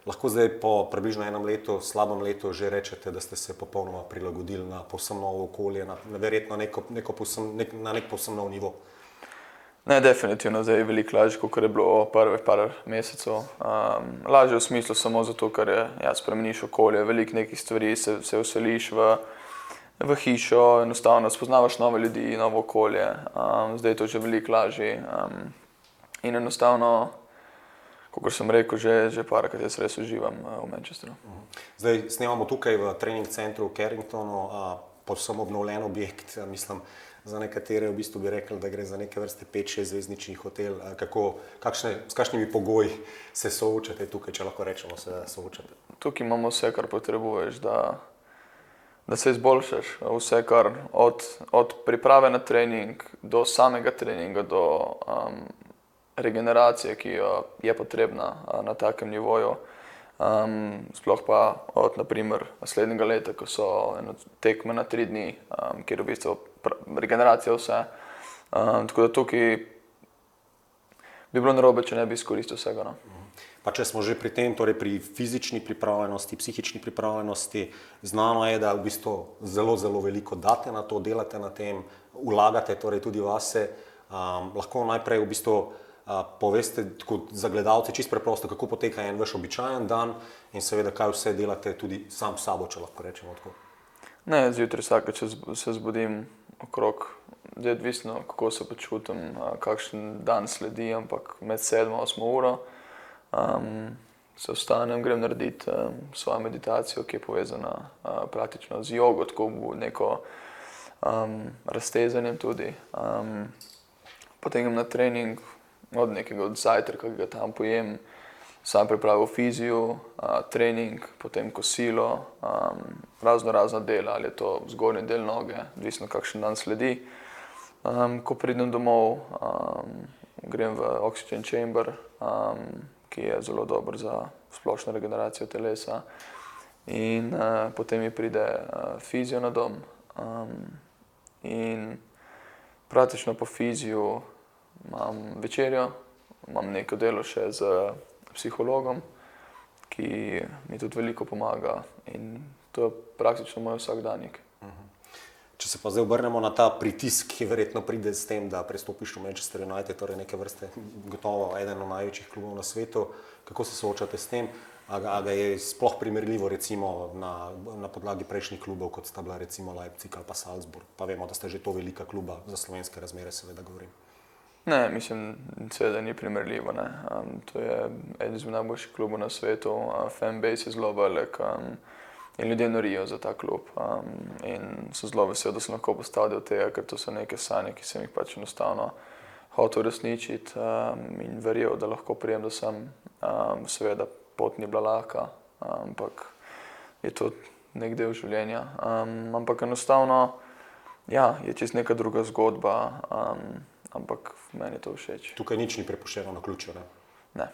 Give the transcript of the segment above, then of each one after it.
lahko zdaj po približno enem letu, slabem letu, že rečete, da ste se popolnoma prilagodili na povsem novo okolje, verjetno na nek povsem nov nivo? Ne, definitivno zdaj je veliko lažje, kot je bilo prvih par mesecev. Lažje v smislu samo zato, ker spremeniš okolje, veliko nekih stvari, se vseliš v hišo, enostavno spoznavaš nove ljudi, novo okolje. Zdaj je to že veliko lažje. In enostavno, kot sem rekel, že parkrat jaz res uživam v Manchesteru. Zdaj snemamo tukaj v trening centru v Carringtonu, povsem obnovljen objekt, mislim, za nekatere v bistvu bi rekli, da gre za neke vrste 5-6 zvezdnični hotel. S kakšnimi pogoji se soočate tukaj, če lahko rečemo, se soočate? Tukaj imamo vse, kar potrebuješ, da se izboljšaš. Vse, kar od priprave na trening do samega treninga, do regeneracije, ki je potrebna na takem nivoju. Sploh pa od, naprimer, naslednjega leta, ko so tekme na 3 dni, kjer v bistvu regeneracija vse. Tako da tukaj bi bilo narobe, če ne bi izkoristil vsega. No. Pa če smo že pri tem, torej pri fizični pripravljenosti, psihični pripravljenosti, znano je, da v bistvu zelo, zelo veliko date na to, delate na tem, vlagate torej tudi vase. Lahko najprej v bistvu poveste za gledalce čisto preprosto, kako poteka en vaš običajen dan in seveda, kaj vse delate tudi sam s sabo, če lahko rečemo tako. Ne, zjutraj vsakeč se zbudim okrog, zdaj odvisno, kako se počutim, kakšen dan sledi, ampak med 7-8 uro se vstanem, grem narediti svojo meditacijo, ki je povezana praktično z jogo, tako neko raztezanjem tudi. Potem grem na trening, od nekega zajtrka, ki ga tam pojem, sam pripravil fizijo, trening, potem kosilo, razna dela, ali je to zgornji del noge, odvisno kakšen dan sledi. Ko pridem domov, grem v oxygen chamber, ki je zelo dober za splošno regeneracijo telesa. In potem mi pride fizio na dom. In praktično po fiziju imam večerjo, imam neko delo še z psihologom, ki mi tudi veliko pomaga in to je praktično moj vsakdanjik. Če se pa zdaj obrnemo na ta pritisk, ki verjetno pride s tem, da prestopiš v Manchester United, torej neke vrste gotovo eden od največjih klubov na svetu, kako se soočate s tem? A ga je sploh primerljivo recimo na podlagi prejšnjih klubov, kot sta bila recimo Leipzig ali pa Salzburg? Pa vemo, da sta že to velika kluba, za slovenske razmere seveda govorim. Ne, mislim, seveda ni primerljivo. Ne. To je eden izmed najboljših klubov na svetu, fanbase je zelo velik in ljudje norijo za ta klub. In so zelo veseli, da sem lahko postal del tega, ker to so neke sanje, ki sem jih pač enostavno hotel uresničiti in verjel, da lahko prijem, da sem. Seveda pot ni bila lahka, ampak je to nek del življenja. Ampak enostavno, je čisto neka druga zgodba. Ampak meni je to všeč. Tukaj nič ni prepuščeno naključju, ne? Ne.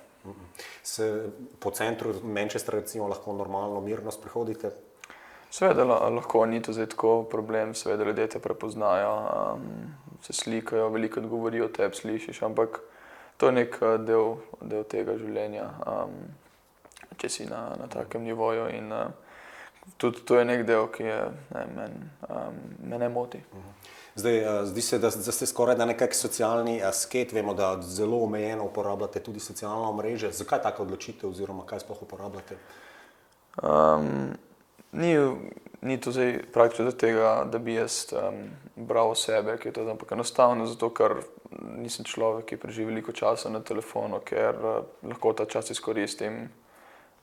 Se po centru Manchestra recimo lahko normalno, mirno sprehodite? Seveda lahko, ni to zdaj tako problem, seveda ljudje te prepoznajo, se slikajo, veliko govorijo o tebi, slišiš, ampak to je nek del tega življenja, če si na takem nivoju in tudi to je nek del, ki me ne moti. Zdaj, zdi se, da ste skoraj da nekak socialni asket, vemo, da zelo omejeno uporabljate tudi socialno omrežje. Zakaj taka odločitev oziroma kaj sploh uporabljate? Ni to zdaj praktično do tega, da bi jaz bral o sebe, ki je to, ampak enostavno zato, ker nisem človek, ki preživi veliko časa na telefonu, ker lahko ta čas izkoristim,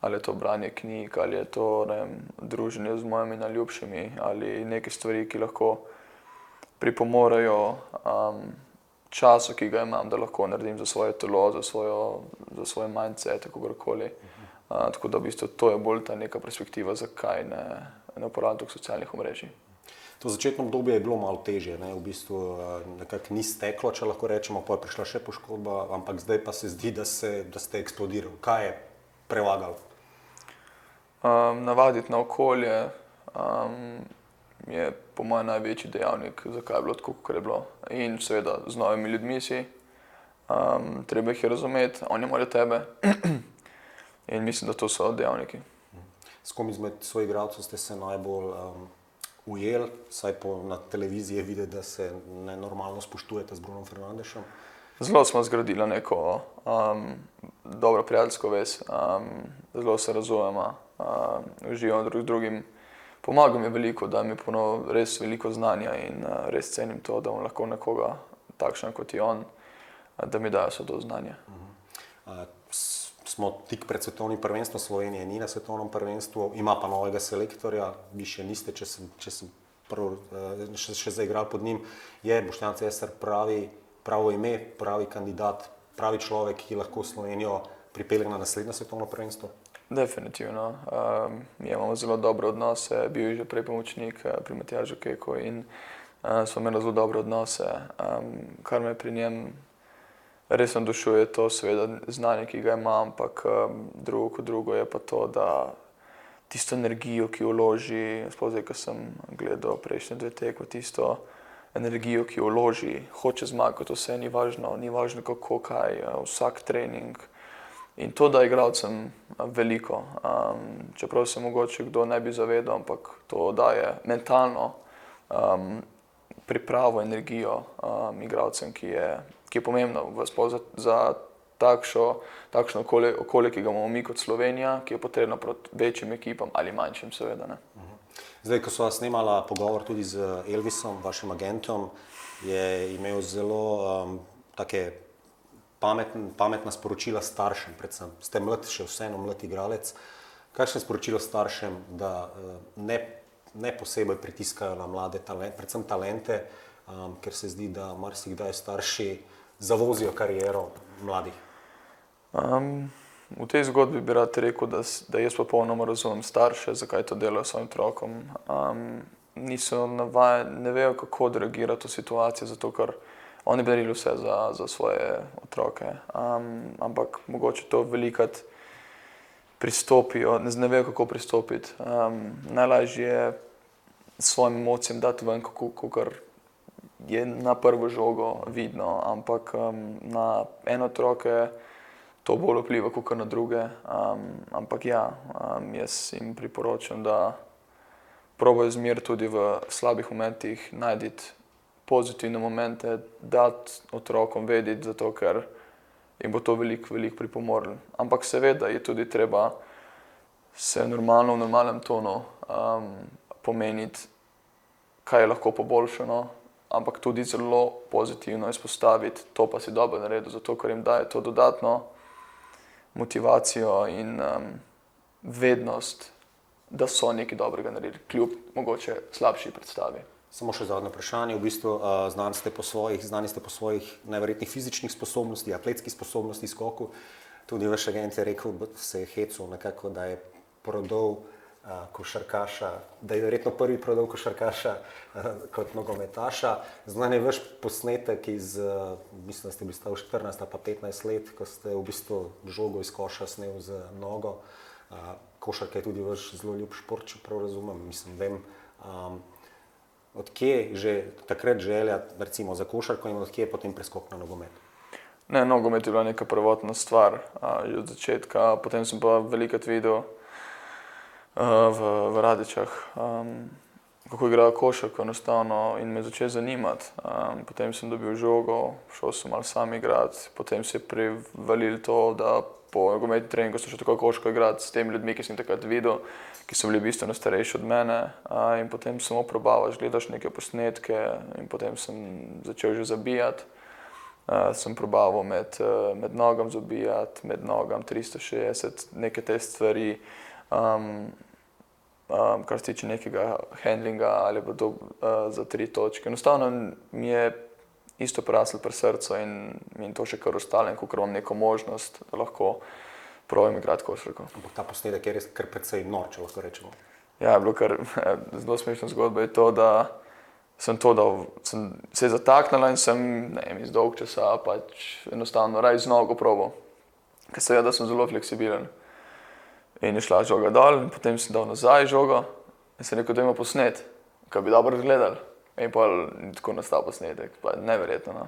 ali je to branje knjig, ali je to druženje z mojimi najljubšimi, ali neke stvari, ki lahko pripomorajo času, ki ga imam, da lahko naredim za svoje telo, za svoj mindset, kakorkoli. Tako da v bistvu to je bolj ta neka perspektiva, zakaj ne uporabljam toliko socialnih omrežij. To začetno obdobje je bilo malo težje, ne? V bistvu nekako ni steklo, če lahko rečemo, pa je prišla še poškodba, ampak zdaj pa se zdi, da ste eksplodirali. Kaj je prevagalo? Navaditi na okolje je po mojem največji dejavnik, zakaj je bilo tako, kot je bilo. In seveda z novimi ljudmi si, treba jih je razumeti, oni morajo tebe. In mislim, da to so dejavniki. S kom izmed svojih igralcev ste se najbolj ujeli, saj na televiziji je videti, da se nenormalno spoštujete z Brunom Fernandešem? Zelo smo zgradili neko dobro prijateljsko vez, zelo se razumemo, uživamo drug z drugim. Pomaga mi veliko, da mi ponovno res veliko znanja in res cenim to, da bom lahko nekoga takšen kot je on, da mi dajo vse to znanje. Smo tik pred svetovnim prvenstvom, Slovenije ni na svetovnem prvenstvu, ima pa novega selektorja, vi še niste, če sem še zaigral pod njim. Je Boštjan Cesar pravo ime, pravi kandidat, pravi človek, ki lahko Slovenijo pripelje na naslednje svetovno prvenstvo? Definitivno. Imamo zelo dobre odnose, bil je že prej pomočnik pri Matjažu Keku in smo imeli zelo dobre odnose. Kar me pri njem res navdušuje, to seveda znanje, ki ga ima, ampak drugo kot drugo je pa to, da tisto energijo, ki jo vloži, sploh zdaj, ko sem gledal prejšnje 2 tekme, tisto energijo, ki jo vloži, hoče zmagati, vse ni važno kako, kaj, vsak trening. In to da igralcem veliko, čeprav se mogoče kdo ne bi zavedal, ampak to daje mentalno pripravo, energijo igralcem, ki je pomembno za takšno okolje, ki ga imamo mi kot Slovenija, ki je potrebno proti večjim ekipam ali manjšim, seveda. Ne. Zdaj, ko sva snemala pogovor tudi z Elvisom, vašim agentom, je imel zelo take pametna sporočila staršem, predvsem. Ste mlad, še vseeno mlad igralec. Kakšno sporočilo staršem, da ne posebej pritiskajo na mlade talente, predvsem talente, ker se zdi, da marsikdaj starši zavozijo kariero mladih? V tej zgodbi bi rad rekel, da jaz popolnoma razumem starše, zakaj to delajo svojim otrokom. Niso navajeni, ne vejo, kako odreagirati v situaciji, zato ker oni bi naredili vse za svoje otroke. Ampak mogoče to velikokrat pristopijo, ne vejo, kako pristopiti. Najlažje je svojim emocijam dati ven, kakor je na prvo žogo vidno, ampak na ene otroke to bolj vpliva kakor na druge. Ampak ja, jaz jim priporočam, da probajo zmeraj tudi v slabih momentih najti pozitivne momente, dati otrokom vedeti, zato ker jim bo to veliko pripomorilo. Ampak seveda je tudi treba se normalno, v normalnem tonu pomeniti, kaj je lahko poboljšano, ampak tudi zelo pozitivno izpostaviti, to pa si dobro naredil, zato ker jim daje to dodatno motivacijo in vednost, da so nekaj dobrega naredili, kljub mogoče slabši predstavi. Samo še zadnje vprašanje. V bistvu znani ste po svojih neverjetnih fizičnih sposobnostih, atletskih sposobnostih, skoku. Tudi vaš agent je rekel, se je hecel nekako, da je prodal košarkaša, da je verjetno prvi prodal košarkaša kot nogometaša. Znan je vaš posnetek mislim, da ste bili star 14 pa 15 let, ko ste v bistvu žogo iz koša snel z nogo. Košarka je tudi vaš zelo ljub šport, če prav razumem, vem. Odkje že takrat želja, recimo za košarko, in odkje je potem preskok na nogomet? Ne, nogomet je bila neka prvotna stvar že od začetka, potem sem pa velikokrat videl v Radičah, kako igrajo košarko enostavno in me začel zanimati. Potem sem dobil žogo, šel sem malo sam igrati, potem se je privalil to, da po nogometnem treningu sem šel tako košarko igrati s temi ljudmi, ki sem takrat videl, ki so bili bistveno starejši od mene, in potem sem oprobavaš, gledaš neke posnetke in potem sem začel že zabijati. Sem probaval med nogam zabijati, med nogam 360, neke te stvari, kar se tiče nekega handlinga ali pa to za 3 točke. Enostavno mi je isto praslo pri srcu in to še kar ostalo, kakor imam neko možnost, da lahko probam igrati košarko. Ampak ta posnetek je res kar precej nor, če lahko rečemo. Ja, je bilo kar zelo smešna zgodba je to, da sem se zataknila in sem, iz dolg časa pač enostavno raj z nogo probal. Ker seveda sem zelo fleksibilen. In je šla žoga dol in potem sem dal nazaj žogo in sem rekel, da ima posnet, kaj bi dobro gledali. In pa tako nastal posnetek, pa neverjetno.